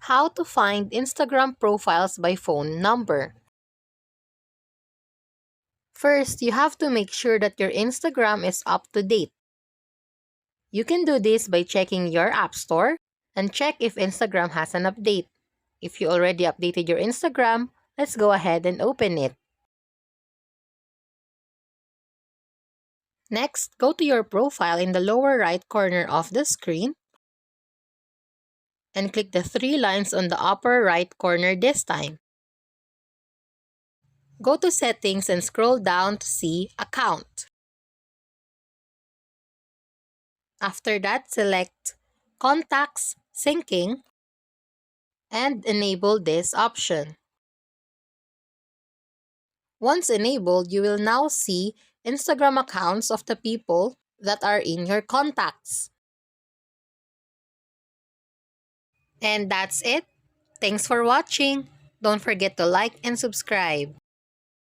How to find Instagram profiles by phone number. First, you have to make sure that your Instagram is up to date. You can do this by checking your App Store and check if Instagram has an update. If you already updated your Instagram, let's go ahead and open it. Next, go to your profile in the lower right corner of the screen and click the three lines on the upper right corner this time. Go to Settings and scroll down to see Account. After that, select Contacts Syncing and enable this option. Once enabled, you will now see Instagram accounts of the people that are in your contacts. And that's it. Thanks for watching. Don't forget to like and subscribe.